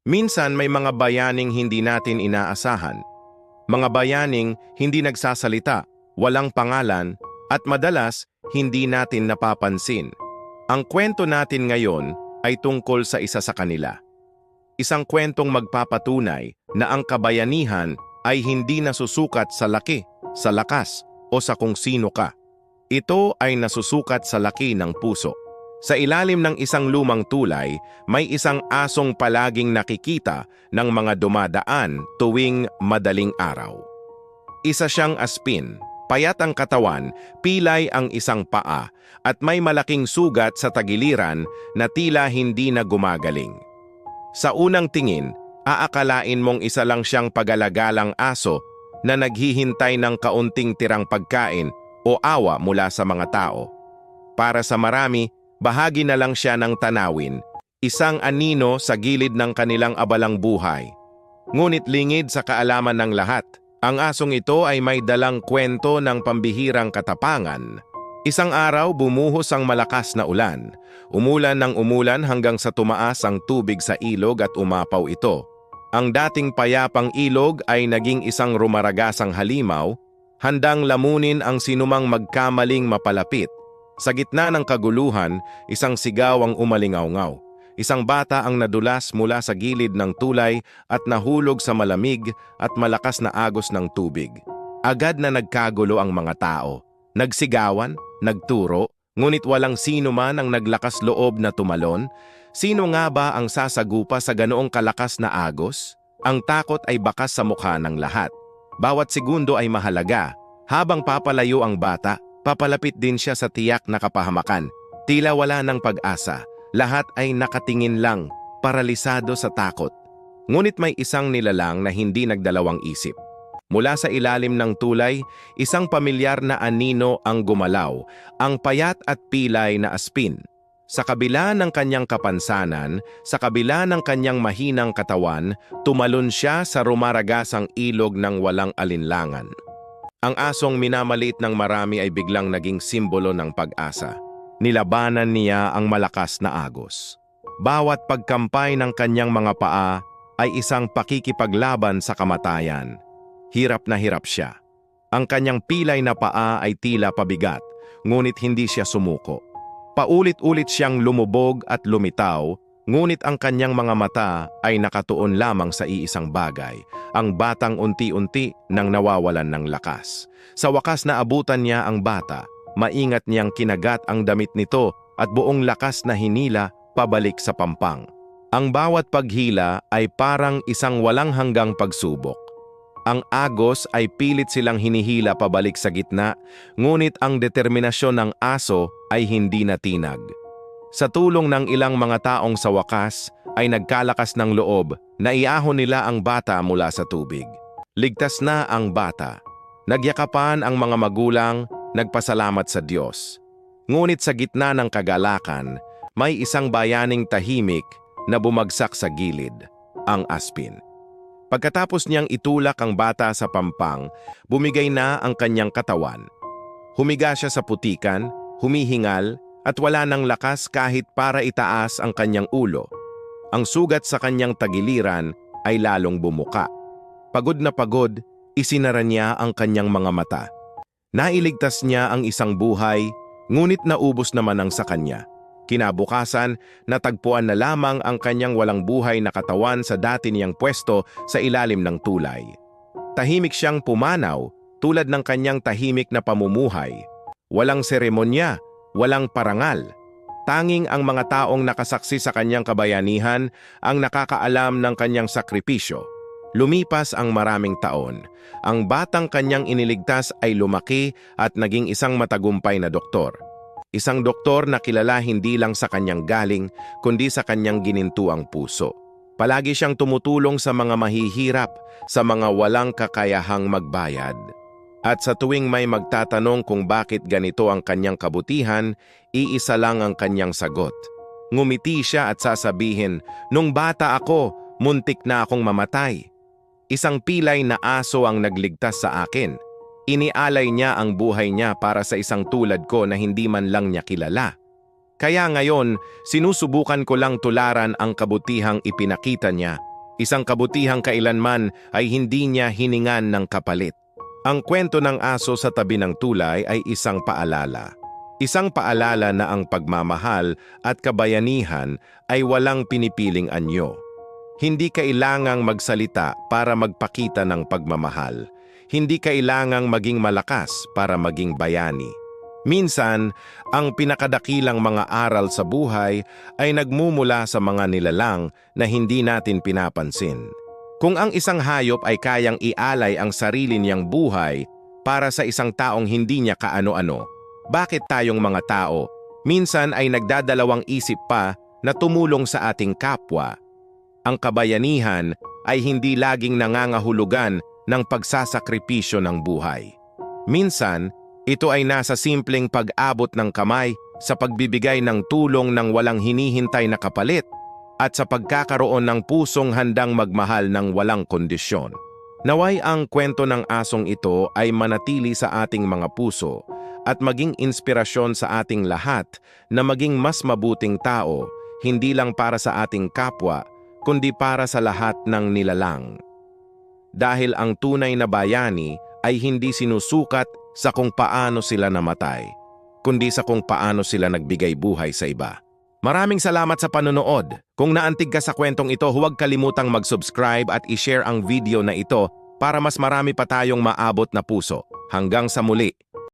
Minsan may mga bayaning hindi natin inaasahan. Mga bayaning hindi nagsasalita, walang pangalan, at madalas hindi natin napapansin. Ang kwento natin ngayon ay tungkol sa isa sa kanila. Isang kwentong magpapatunay na ang kabayanihan ay hindi nasusukat sa laki, sa lakas, o sa kung sino ka. Ito ay nasusukat sa laki ng puso. Sa ilalim ng isang lumang tulay, may isang asong palaging nakikita ng mga dumadaan tuwing madaling araw. Isa siyang aspin, payat ang katawan, pilay ang isang paa, at may malaking sugat sa tagiliran na tila hindi na gumagaling. Sa unang tingin, aakalain mong isa lang siyang pagalagalang aso na naghihintay ng kaunting tirang pagkain o awa mula sa mga tao. Para sa marami, bahagi na lang siya ng tanawin, isang anino sa gilid ng kanilang abalang buhay. Ngunit lingid sa kaalaman ng lahat, ang asong ito ay may dalang kwento ng pambihirang katapangan. Isang araw bumuhos ang malakas na ulan. Umulan ng umulan hanggang sa tumaas ang tubig sa ilog at umapaw ito. Ang dating payapang ilog ay naging isang rumaragasang halimaw, handang lamunin ang sinumang magkamaling mapalapit. Sa gitna ng kaguluhan, isang sigaw ang umalingaw-ngaw. Isang bata ang nadulas mula sa gilid ng tulay at nahulog sa malamig at malakas na agos ng tubig. Agad na nagkagulo ang mga tao. Nagsigawan, nagturo, ngunit walang sino man ang naglakas loob na tumalon. Sino nga ba ang sasagupa sa ganoong kalakas na agos? Ang takot ay bakas sa mukha ng lahat. Bawat segundo ay mahalaga. Habang papalayo ang bata, papalapit din siya sa tiyak na kapahamakan. Tila wala ng pag-asa. Lahat ay nakatingin lang, paralisado sa takot. Ngunit may isang nilalang na hindi nagdalawang isip. Mula sa ilalim ng tulay, isang pamilyar na anino ang gumalaw, ang payat at pilay na aspin. Sa kabila ng kanyang kapansanan, sa kabila ng kanyang mahinang katawan, tumalon siya sa rumaragasang ilog ng walang alinlangan. Ang asong minamaliit ng marami ay biglang naging simbolo ng pag-asa. Nilabanan niya ang malakas na agos. Bawat pagkampay ng kanyang mga paa ay isang pakikipaglaban sa kamatayan. Hirap na hirap siya. Ang kanyang pilay na paa ay tila pabigat, ngunit hindi siya sumuko. Paulit-ulit siyang lumubog at lumitaw, ngunit ang kanyang mga mata ay nakatuon lamang sa iisang bagay, ang batang unti-unti nang nawawalan ng lakas. Sa wakas na abutan niya ang bata, maingat niyang kinagat ang damit nito at buong lakas na hinila pabalik sa pampang. Ang bawat paghila ay parang isang walang hanggang pagsubok. Ang agos ay pilit silang hinihila pabalik sa gitna, ngunit ang determinasyon ng aso ay hindi natinag. Sa tulong ng ilang mga taong sa wakas, ay nagkalakas ng loob na iahon nila ang bata mula sa tubig. Ligtas na ang bata. Nagyakapan ang mga magulang, nagpasalamat sa Diyos. Ngunit sa gitna ng kagalakan, may isang bayaning tahimik na bumagsak sa gilid, ang aspin. Pagkatapos niyang itulak ang bata sa pampang, bumigay na ang kanyang katawan. Humiga siya sa putikan, humihingal, at wala ng lakas kahit para itaas ang kanyang ulo. Ang sugat sa kanyang tagiliran ay lalong bumuka. Pagod na pagod, isinara niya ang kanyang mga mata. Nailigtas niya ang isang buhay, ngunit naubos naman ang sa kanya. Kinabukasan, natagpuan na lamang ang kanyang walang buhay na katawan sa dati niyang pwesto sa ilalim ng tulay. Tahimik siyang pumanaw, tulad ng kanyang tahimik na pamumuhay. Walang seremonya, walang parangal. Tanging ang mga taong nakasaksi sa kanyang kabayanihan ang nakakaalam ng kanyang sakripisyo. Lumipas ang maraming taon. Ang batang kanyang iniligtas ay lumaki at naging isang matagumpay na doktor. Isang doktor na kilala hindi lang sa kanyang galing, kundi sa kanyang ginintuang puso. Palagi siyang tumutulong sa mga mahihirap, sa mga walang kakayahang magbayad. At sa tuwing may magtatanong kung bakit ganito ang kanyang kabutihan, iisa lang ang kanyang sagot. Ngumiti siya at sasabihin, "Nung bata ako, muntik na akong mamatay. Isang pilay na aso ang nagligtas sa akin. Inialay niya ang buhay niya para sa isang tulad ko na hindi man lang niya kilala. Kaya ngayon, sinusubukan ko lang tularan ang kabutihang ipinakita niya Isang kabutihang kailanman ay hindi niya hiningan ng kapalit. Ang kwento ng aso sa tabi ng tulay ay isang paalala. Isang paalala na ang pagmamahal at kabayanihan ay walang pinipiling anyo. Hindi kailangang magsalita para magpakita ng pagmamahal. Hindi kailangang maging malakas para maging bayani. Minsan, ang pinakadakilang mga aral sa buhay ay nagmumula sa mga nilalang na hindi natin pinapansin. Kung ang isang hayop ay kayang ialay ang sarili niyang buhay para sa isang taong hindi niya kaano-ano, bakit tayong mga tao minsan ay nagdadalawang isip pa na tumulong sa ating kapwa? Ang kabayanihan ay hindi laging nangangahulugan ng pagsasakripisyo ng buhay. Minsan, ito ay nasa simpleng pag-abot ng kamay sa pagbibigay ng tulong ng walang hinihintay na kapalit at sa pagkakaroon ng pusong handang magmahal ng walang kondisyon. Naway ang kwento ng asong ito ay manatili sa ating mga puso at maging inspirasyon sa ating lahat na maging mas mabuting tao, hindi lang para sa ating kapwa, kundi para sa lahat ng nilalang. Dahil ang tunay na bayani ay hindi sinusukat sa kung paano sila namatay, kundi sa kung paano sila nagbigay buhay sa iba. Maraming salamat sa panonood. Kung naantig ka sa kwentong ito, huwag kalimutang mag-subscribe at i-share ang video na ito para mas marami pa tayong maabot na puso. Hanggang sa muli.